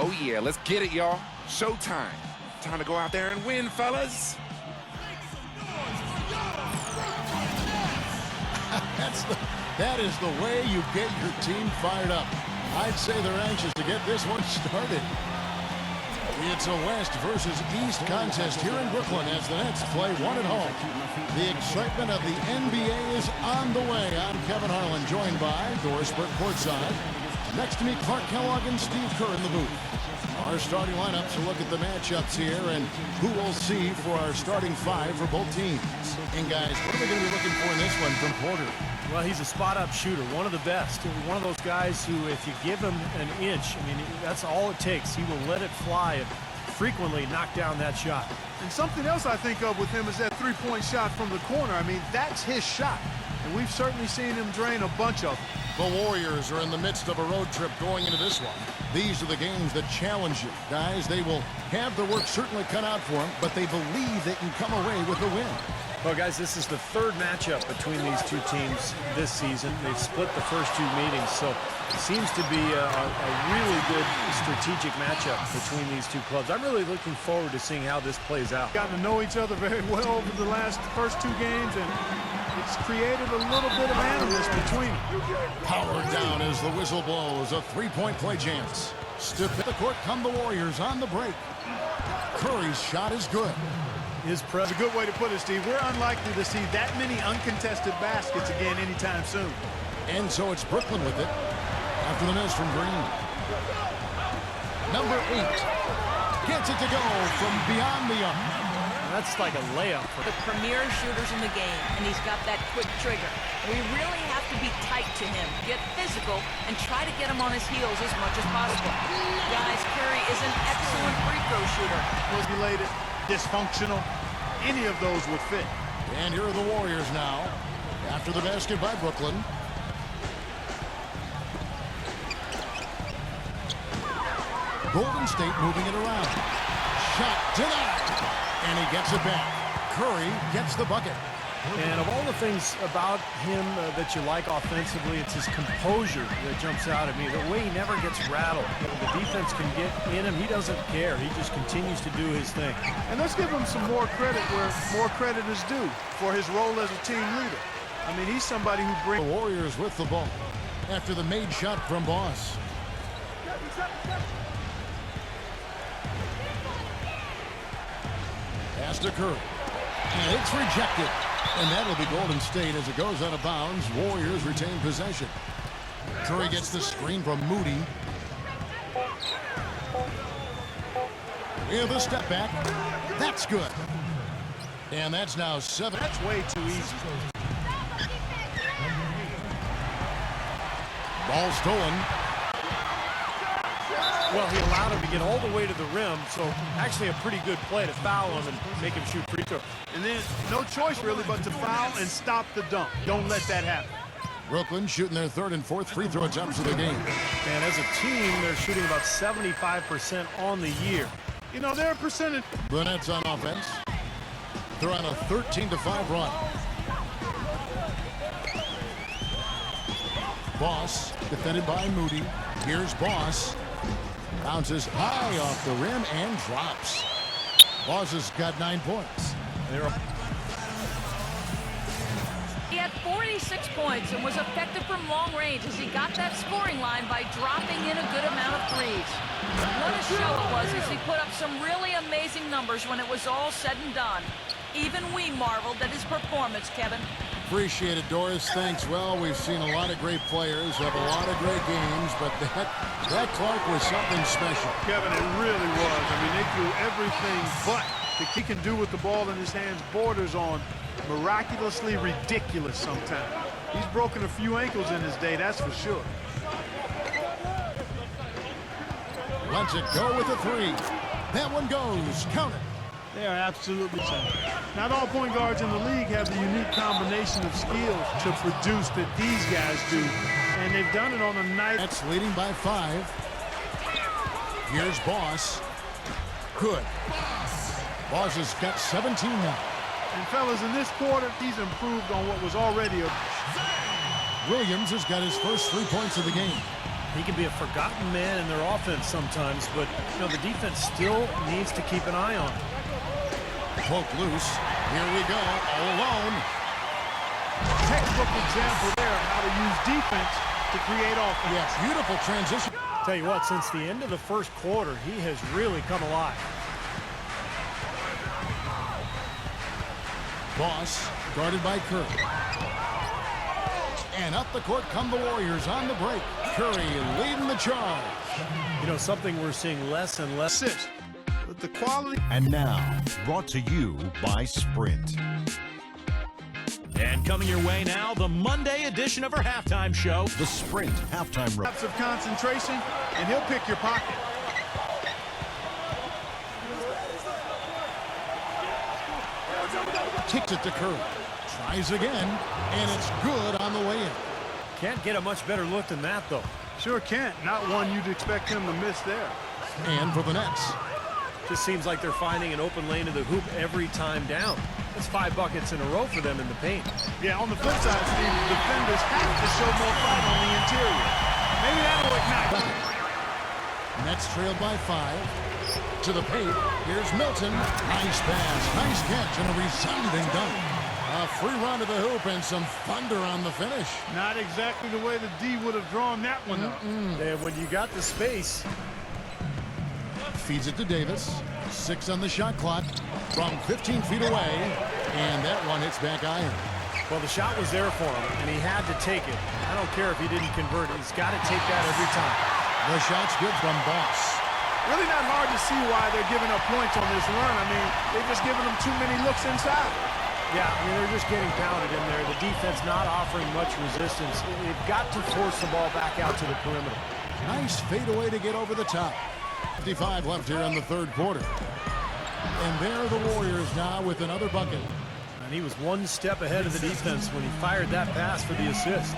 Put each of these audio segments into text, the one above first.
Oh, yeah, let's get it, y'all. Showtime. Time to go out there and win, fellas. That is the way you get your team fired up. I'd say they're anxious to get this one started. It's a West versus East contest here in Brooklyn as the Nets play one at home. The excitement of the NBA is on the way. I'm Kevin Harlan, joined by Doris Burke courtside. Next to me, Clark Kellogg and Steve Kerr in the booth. Our starting lineups will look at the matchups here and who we'll see for our starting five for both teams. And guys, what are we going to be looking for in this one from Porter? Well, he's a spot-up shooter, one of the best. One of those guys who, if you give him an inch, I mean, that's all it takes. He will let it fly and frequently knock down that shot. And something else I think of with him is that three-point shot from the corner. I mean, that's his shot. And we've certainly seen him drain a bunch of them. The Warriors are in the midst of a road trip going into this one. These are the games that challenge you. Guys, they will have their work certainly cut out for them, but they believe they can come away with a win. Well, guys, this is the third matchup between these two teams this season. They've split the first two meetings, so it seems to be a really good strategic matchup between these two clubs. I'm really looking forward to seeing how this plays out. Gotten to know each other very well over the first two games, and it's created a little bit of animus between them. Powered down as the whistle blows. A three-point play chance. Stiff at the court come the Warriors on the break. Curry's shot is good. That's a good way to put it, Steve. We're unlikely to see that many uncontested baskets again anytime soon. And so it's Brooklyn with it after the miss from Green. Number 8 gets it to go from beyond the arc. That's like a layup. The premier shooters in the game, and he's got that quick trigger. We really have to be tight to him, get physical, and try to get him on his heels as much as possible. Guys, Curry is an excellent free throw shooter. Manipulated, dysfunctional, any of those would fit. And here are the Warriors now after the basket by Brooklyn. Golden State moving it around. Shot denied. And he gets it back. Curry gets the bucket. And of all the things about him that you like offensively, it's his composure that jumps out at me. The way he never gets rattled. The defense can get in him. He doesn't care. He just continues to do his thing. And let's give him some more credit where more credit is due for his role as a team leader. I mean, he's somebody who brings... The Warriors with the ball after the made shot from Boss. Pass to Curry. And it's rejected. And that'll be Golden State as it goes out of bounds. Warriors retain possession. Curry gets the screen from Moody. With a step back. That's good. And that's now 7. That's way too easy. Ball stolen. Well, he allowed him to get all the way to the rim, so actually a pretty good play to foul him and make him shoot free throw. And then no choice really but to foul and stop the dunk. Don't let that happen. Brooklyn shooting their third and fourth free throw attempts of the game. And as a team, they're shooting about 75% on the year. You know, they're a percentage. The Nets on offense. They're on a 13-5 run. Boss defended by Moody. Here's Boss. Bounces high off the rim and drops. Boss has got 9 points. He had 46 points and was effective from long range as he got that scoring line by dropping in a good amount of threes. What a show it was as he put up some really amazing numbers when it was all said and done. Even we marveled at his performance, Kevin. Appreciate it, Doris. Thanks. Well, we've seen a lot of great players have a lot of great games, but that Clark was something special. Kevin, it really was. I mean, they do everything but that he can do with the ball in his hands borders on miraculously ridiculous sometimes. He's broken a few ankles in his day, that's for sure. Lets it go with a 3. That one goes. Count it. They are absolutely sound. Not all point guards in the league have the unique combination of skills to produce that these guys do, and they've done it on a night. That's leading by 5. Here's Boss. Good. Boss has got 17 now. And fellas, in this quarter, he's improved on what was already a... Williams has got his first 3 points of the game. He can be a forgotten man in their offense sometimes, but you know the defense still needs to keep an eye on him. Poke loose. Here we go, all alone. Textbook example there of how to use defense to create offense. Yes, beautiful transition. Tell you what, since the end of the first quarter, he has really come alive. Boss, guarded by Curry. And up the court come the Warriors on the break. Curry leading the charge. You know, something we're seeing less and less. Assist. But the quality. And now, brought to you by Sprint. And coming your way now, the Monday edition of our halftime show. The Sprint halftime report. Lots of concentration, and he'll pick your pocket. Kicks it to Curry. Tries again, and it's good on the way in. Can't get a much better look than that, though. Sure can't. Not one you'd expect him to miss there. And for the Nets. Just seems like they're finding an open lane to the hoop every time down. That's 5 buckets in a row for them in the paint. Yeah, on the flip side, Steve, defenders have to show more fight on the interior. Maybe that'll ignite. Nets trailed by 5. To the paint. Here's Milton. Nice pass. Nice catch and a resounding dunk. A free run to the hoop and some thunder on the finish. Not exactly the way the D would have drawn that one up. And when you got the space, Feeds it to Davis. 6 on the shot clock from 15 feet away. And that one hits back iron. well, the shot was there for him, and he had to take it. I don't care if he didn't convert it. He's got to take that every time. The shot's good from Boss. Really not hard to see why they're giving up points on this run. I mean, they're just giving them too many looks inside. Yeah, I mean, they're just getting pounded in there. The defense not offering much resistance. They've got to force the ball back out to the perimeter. Nice fadeaway to get over the top. 55 left here in the third quarter. And there are the Warriors now with another bucket. And he was one step ahead of the defense when he fired that pass for the assist.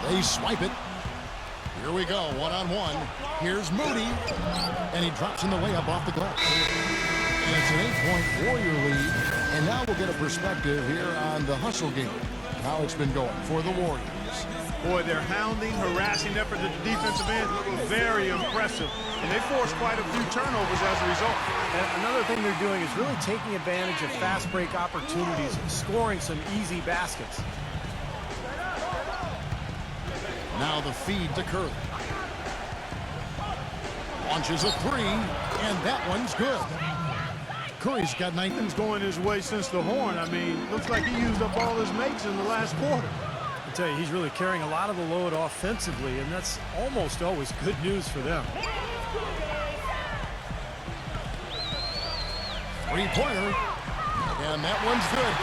They swipe it. Here we go, one-on-one. Here's Moody. And he drops in the layup off the glass. And it's an 8-point Warrior lead. And now we'll get a perspective here on the hustle game. How it's been going for the Warriors. Boy, their hounding, harassing effort at the defensive end was very impressive. And they forced quite a few turnovers as a result. And another thing they're doing is really taking advantage of fast break opportunities, scoring some easy baskets. Now the feed to Curry. Launches a three, and that one's good. Curry's got 19. Going his way since the horn. I mean, looks like he used up all his mates in the last quarter. I tell you, he's really carrying a lot of the load offensively, and that's almost always good news for them. Three-pointer, and that one's good.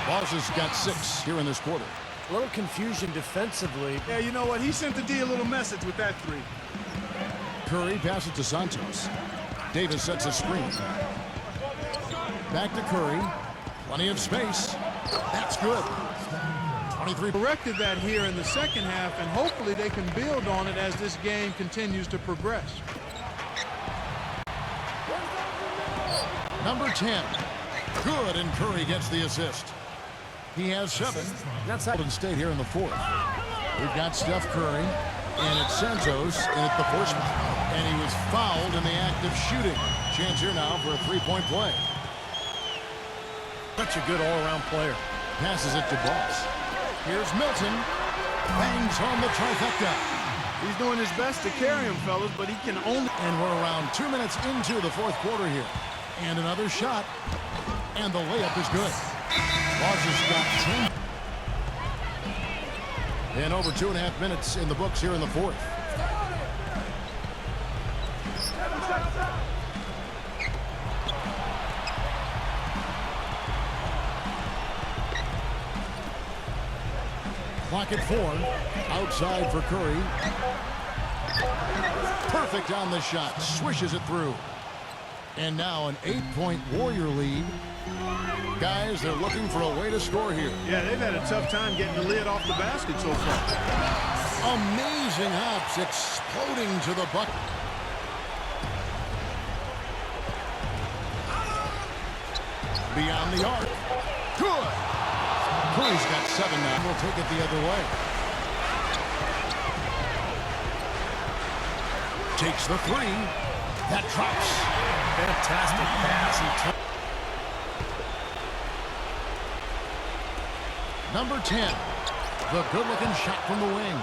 Boss has got 6 here in this quarter. A little confusion defensively. Yeah, you know what? He sent the D a little message with that three. Curry passes to Santos. Davis sets a screen. Back to Curry. Plenty of space. That's good. 23. Corrected that here in the second half, and hopefully they can build on it as this game continues to progress. Number 10. Good, and Curry gets the assist. He has 7. That's Golden State here in the fourth. We've got Steph Curry, and it's Santos, and it's the first one. And he was fouled in the act of shooting. Chance here now for a three-point play. such a good all-around player. Passes it to Boss. Here's Milton. Bangs home the trifecta. He's doing his best to carry him, fellas, but he can only... And we're around 2 minutes into the fourth quarter here. And another shot. And the layup is good. Boss has got 10. And over 2.5 minutes in the books here in the fourth. Clock at 4. Outside for Curry. Perfect on the shot. Swishes it through. And now an 8-point Warrior lead. Guys, they're looking for a way to score here. Yeah, they've had a tough time getting the lid off the basket so far. Amazing hops exploding to the bucket. Beyond the arc. Good. Curry's got 7 now. We'll take it the other way. Takes the 3. That drops. Fantastic pass. Number 10. The good-looking shot from the wing.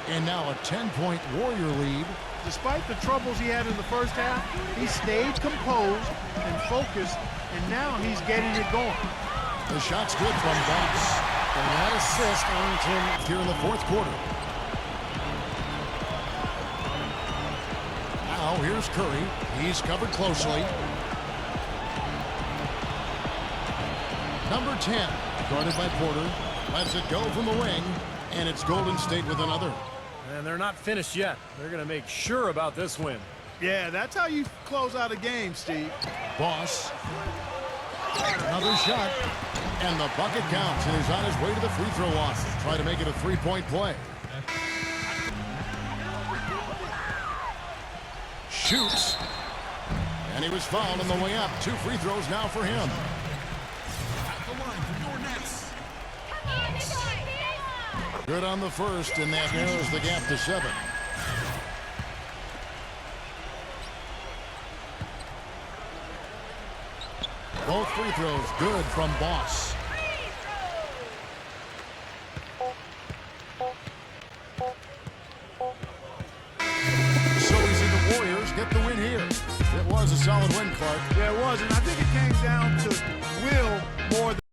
And now a 10-point Warrior lead. Despite the troubles he had in the first half, he stayed composed and focused, and now he's getting it going. The shot's good from Boss. And that assist earned him Here in the fourth quarter. Now here's Curry. He's covered closely. Number 10, guarded by Porter. Lets it go from the wing, and it's Golden State with another. And they're not finished yet. They're going to make sure about this win. Yeah, that's how you close out a game, Steve. Boss. Another shot. And the bucket counts, and he's on his way to the free throw line. Try to make it a 3-point play. Shoots. And he was fouled on the way up. 2 free throws now for him. Good on the first, and that narrows the gap to 7. Both free throws good from Boss. So easy the Warriors get the win here. It was a solid win, Clark. Yeah, it was, and I think it came down to will more than